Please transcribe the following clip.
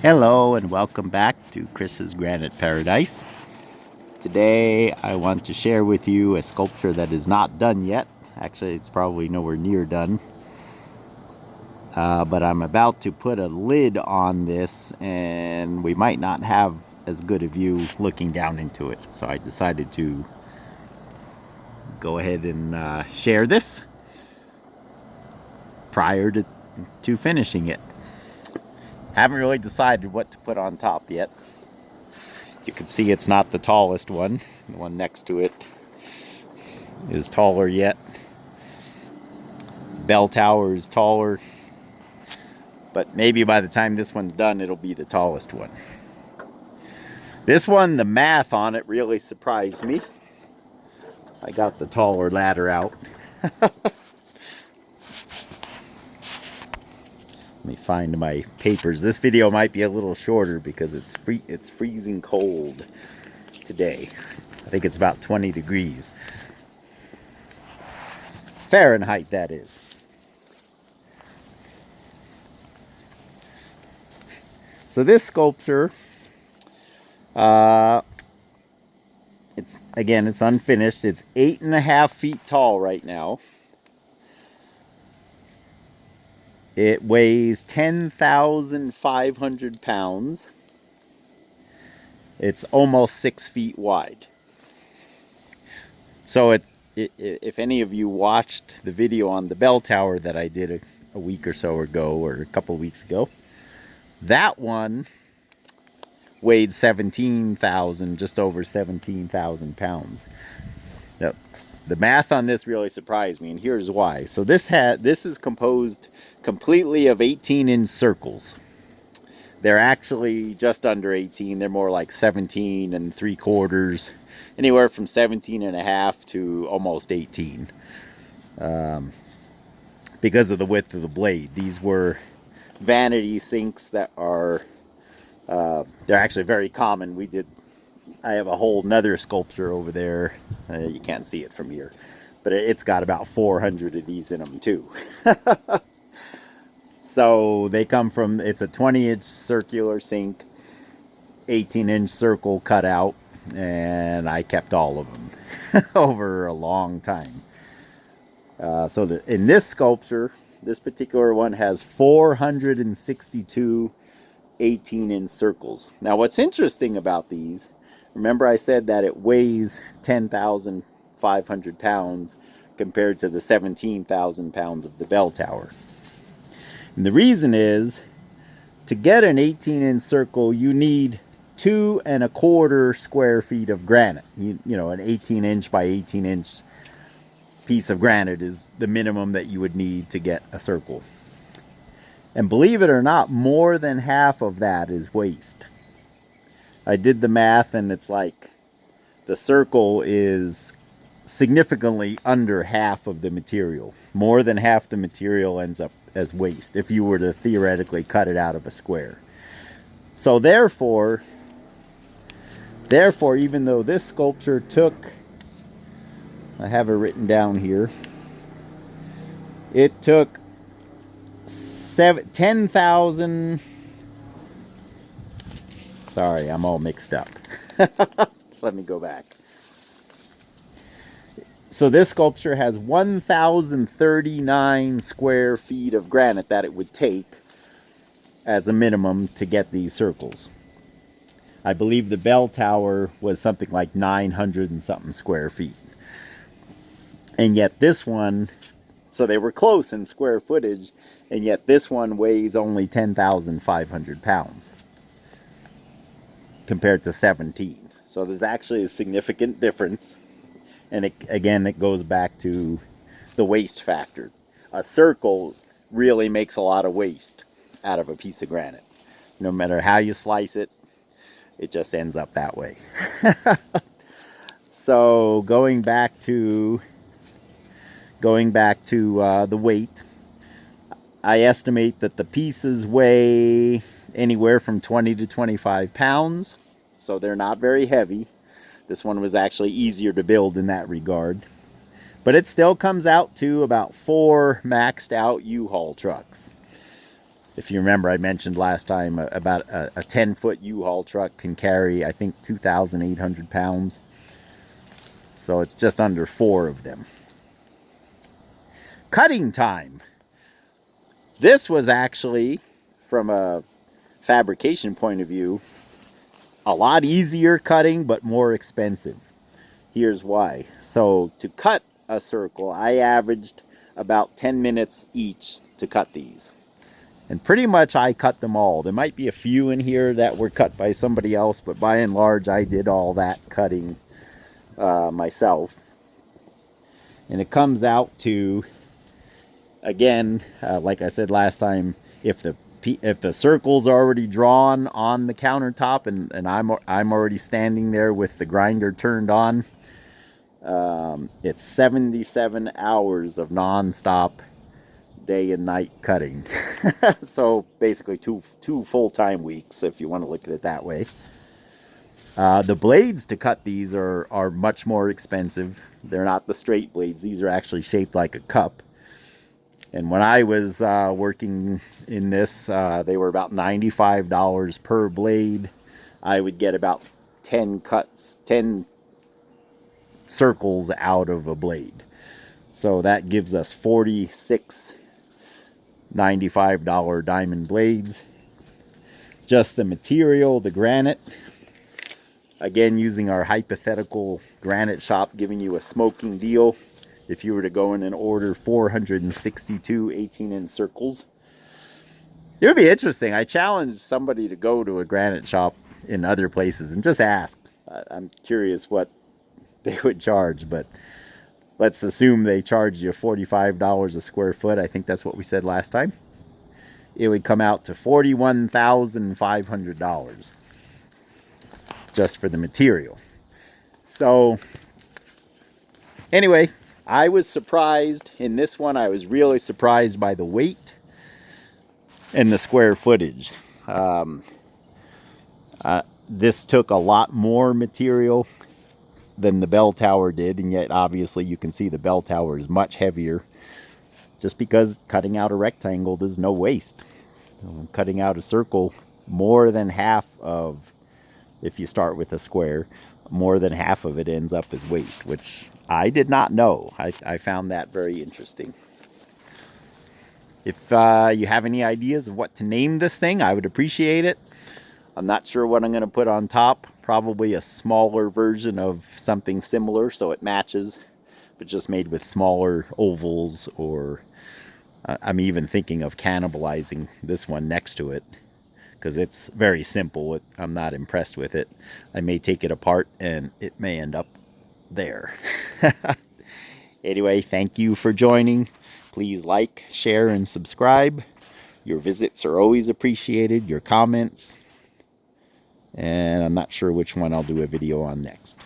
Hello and welcome back to Chris's Granite Paradise. Today I want to share with you a sculpture that is not done yet. Actually, it's probably nowhere near done. But I'm about to put a lid on this and we might not have as good a view looking down into it. So I decided to go ahead and share this prior to finishing it. Haven't really decided what to put on top yet. You can see it's not the tallest one. The one next to it is taller yet. Bell tower is taller. But maybe by the time this one's done, it'll be the tallest one. This one, the math on it really surprised me. I got the taller ladder out. Let me find my papers. This video might be a little shorter because it's freezing cold today. I think it's about 20 degrees. Fahrenheit, that is. So this sculpture, it's unfinished. It's 8.5 feet tall right now. It weighs 10,500 pounds. It's almost 6 feet wide. So if any of you watched the video on the bell tower that I did a week or so ago, or a couple of weeks ago, that one weighed 17,000, just over 17,000 pounds. Now, the math on this really surprised me, and here's why. So this is composed completely of 18-inch circles. They're actually just under 18. They're more like 17 and 3/4, anywhere from 17 and a half to almost 18. Because of the width of the blade. These were vanity sinks that are, they're actually very common. I have a whole nother sculpture over there. You can't see it from here, but it's got about 400 of these in them too. So they come from, it's a 20-inch circular sink, 18-inch circle cut out, and I kept all of them over a long time. In this sculpture, this particular one has 462 18-inch circles. Now what's interesting about these, remember I said that it weighs 10,500 pounds compared to the 17,000 pounds of the bell tower. And the reason is, to get an 18-inch circle, you need 2.25 square feet of granite. You know, an 18-inch by 18-inch piece of granite is the minimum that you would need to get a circle. And believe it or not, more than half of that is waste. I did the math, and it's like the circle is significantly under half of the material. More than half the material ends up as waste if you were to theoretically cut it out of a square. So therefore, even though this sculpture took, I have it written down here, it took 10,000, sorry, I'm all mixed up. Let me go back. So this sculpture has 1,039 square feet of granite that it would take as a minimum to get these circles. I believe the bell tower was something like 900 and something square feet. And yet this one, so they were close in square footage, and yet this one weighs only 10,500 pounds compared to 17. So there's actually a significant difference. And it goes back to the waste factor. A circle really makes a lot of waste out of a piece of granite. No matter how you slice it, it just ends up that way. So going back to the weight, I estimate that the pieces weigh anywhere from 20 to 25 pounds. So they're not very heavy. This one was actually easier to build in that regard. But it still comes out to about 4 maxed out U-Haul trucks. If you remember, I mentioned last time about a 10-foot U-Haul truck can carry, I think, 2,800 pounds. So it's just under 4 of them. Cutting time. This was actually, from a fabrication point of view, a lot easier cutting, but more expensive. Here's why. So to cut a circle, I averaged about 10 minutes each to cut these. And pretty much I cut them all. There might be a few in here that were cut by somebody else, but by and large I did all that cutting myself. And it comes out to, again, like I said last time, if the circle's already drawn on the countertop and I'm already standing there with the grinder turned on, it's 77 hours of non-stop day and night cutting. So basically two full-time weeks, if you want to look at it that way. The blades to cut these are much more expensive. They're not the straight blades. These are actually shaped like a cup. And when I was working in this, they were about $95 per blade. I would get about 10 circles out of a blade. So that gives us 46 $95 diamond blades. Just the material, the granite. Again, using our hypothetical granite shop, giving you a smoking deal. If you were to go in and order 462 18-inch circles. It would be interesting. I challenge somebody to go to a granite shop in other places and just ask. I'm curious what they would charge, but let's assume they charge you $45 a square foot. I think that's what we said last time. It would come out to $41,500 just for the material. So anyway, I was surprised in this one. I was really surprised by the weight and the square footage. This took a lot more material than the bell tower did, and yet obviously you can see the bell tower is much heavier, just because cutting out a rectangle there's no waste. Cutting out a circle, more than half of, if you start with a square, more than half of it ends up as waste, which I did not know. I found that very interesting. If you have any ideas of what to name this thing, I would appreciate it. I'm not sure what I'm going to put on top. Probably a smaller version of something similar so it matches, but just made with smaller ovals, or I'm even thinking of cannibalizing this one next to it because it's very simple. I'm not impressed with it. I may take it apart and it may end up there. Anyway, thank you for joining. Please like, share, and subscribe. Your visits are always appreciated, your comments. And I'm not sure which one I'll do a video on next.